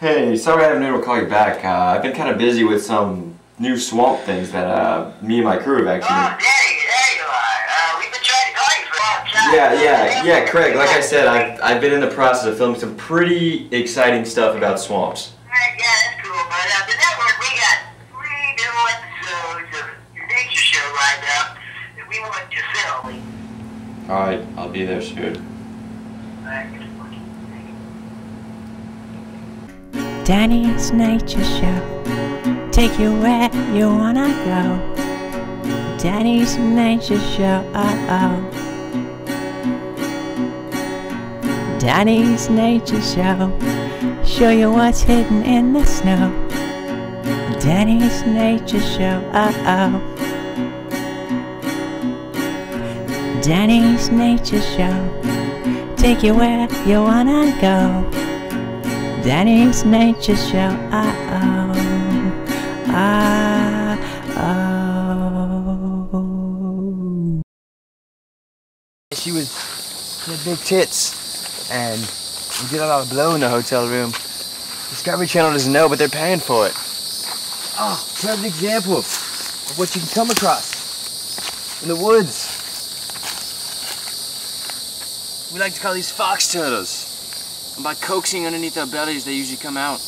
Hey, sorry I haven't been able to call you back. I've been kind of busy with some new swamp things that me and my crew have actually. Oh, there you are. We've been trying to call you for a long time. Yeah, Craig. Like I said, I've been in the process of filming some pretty exciting stuff about swamps. Alright, yeah, that's cool. But the network, we got 3 new episodes of your nature show lined up that we want to film. All right, I'll be there soon. Alright. Danny's Nature Show, take you where you wanna go. Danny's Nature Show, Danny's Nature Show, show you what's hidden in the snow. Danny's Nature Show, Danny's Nature Show, take you where you wanna go. Danny's Nature Show, She had big tits, and we did a lot of blow in the hotel room. Discovery Channel doesn't know, but they're paying for it. Oh, perfect example of what you can come across in the woods. We like to call these fox turtles. And by coaxing underneath their bellies, they usually come out.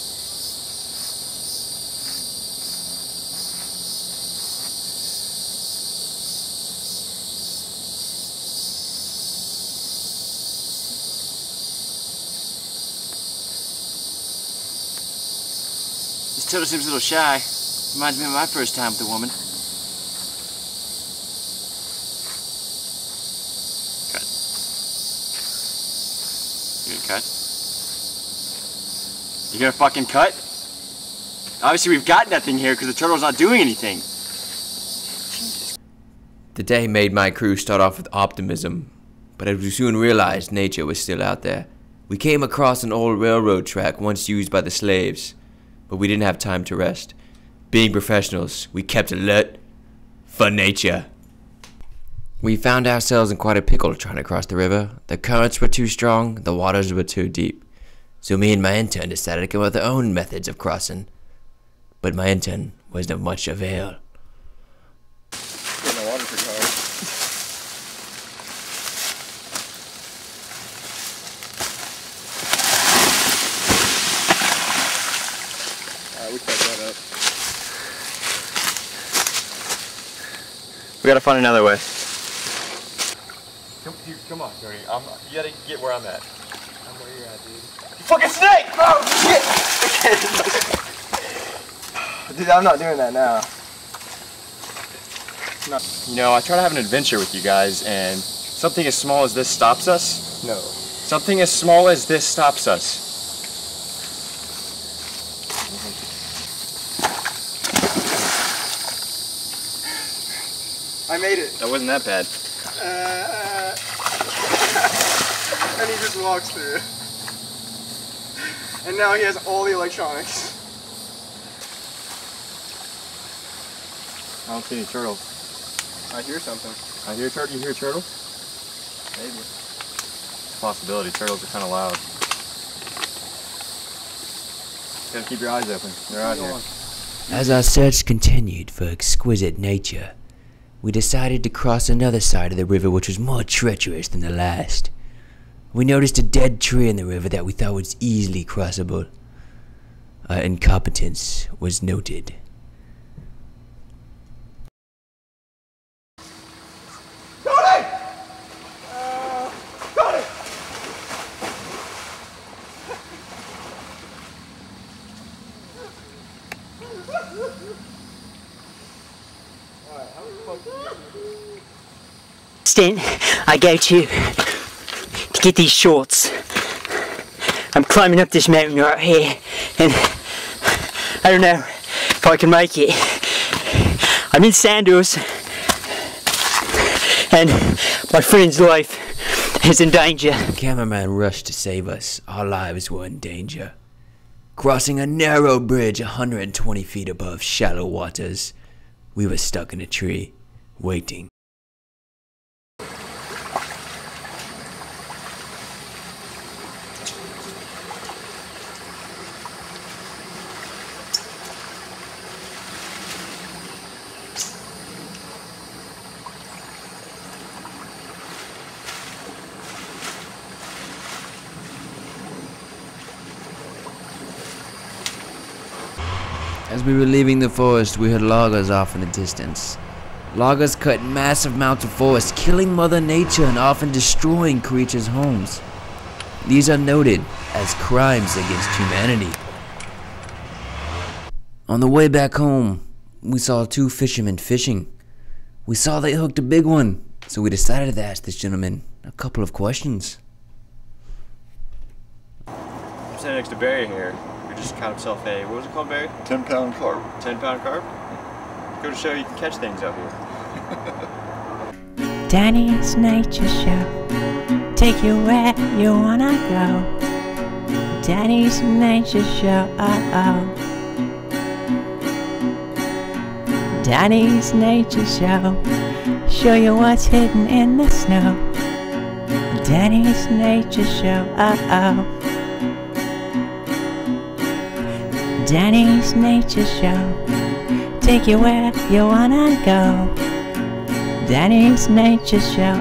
This turtle seems a little shy. Reminds me of my first time with a woman. Cut. You gonna cut? You gonna fucking cut? Obviously we've got nothing here because the turtle's not doing anything. The day made my crew start off with optimism, but as we soon realized nature was still out there. We came across an old railroad track once used by the slaves, but we didn't have time to rest. Being professionals, we kept alert for nature. We found ourselves in quite a pickle trying to cross the river. The currents were too strong, the waters were too deep. So me and my intern decided to come up with our own methods of crossing. But my intern wasn't of much avail. Getting the water pretty hard. Alright, we fucked that up. We gotta find another way. Come on, Tony. You gotta get where I'm at. I'm where you're at, dude. Fucking snake! Oh, shit! Dude, I'm not doing that now. You know, I try to have an adventure with you guys, and something as small as this stops us? No. Something as small as this stops us. I made it. That wasn't that bad. And he just walks through. And now he has all the electronics. I don't see any turtles. I hear something. I hear turtle. You hear turtles? Maybe. Possibility. Turtles are kind of loud. Gotta keep your eyes open. They're out here. As our search continued for exquisite nature, we decided to cross another side of the river which was more treacherous than the last. We noticed a dead tree in the river that we thought was easily crossable. Our incompetence was noted. Extent I go to get these shorts. I'm climbing up this mountain right here, and I don't know if I can make it. I'm in sandals, and my friend's life is in danger. The cameraman rushed to save us. Our lives were in danger. Crossing a narrow bridge 120 feet above shallow waters, we were stuck in a tree, waiting. As we were leaving the forest, we heard loggers off in the distance. Loggers cut massive amounts of forest, killing Mother Nature and often destroying creatures' homes. These are noted as crimes against humanity. On the way back home, we saw 2 fishermen fishing. We saw they hooked a big one, so we decided to ask this gentleman a couple of questions. I'm standing next to Barry here. We just caught himself a, what was it called, Barry? 10-pound carp. 10-pound carp? Go to show you can catch things out here. Danny's Nature Show. Take you where you wanna go. Danny's Nature Show. Danny's Nature Show. Show you what's hidden in the snow. Danny's Nature Show. Danny's Nature Show. Take you where you wanna go. Danny's Nature Show.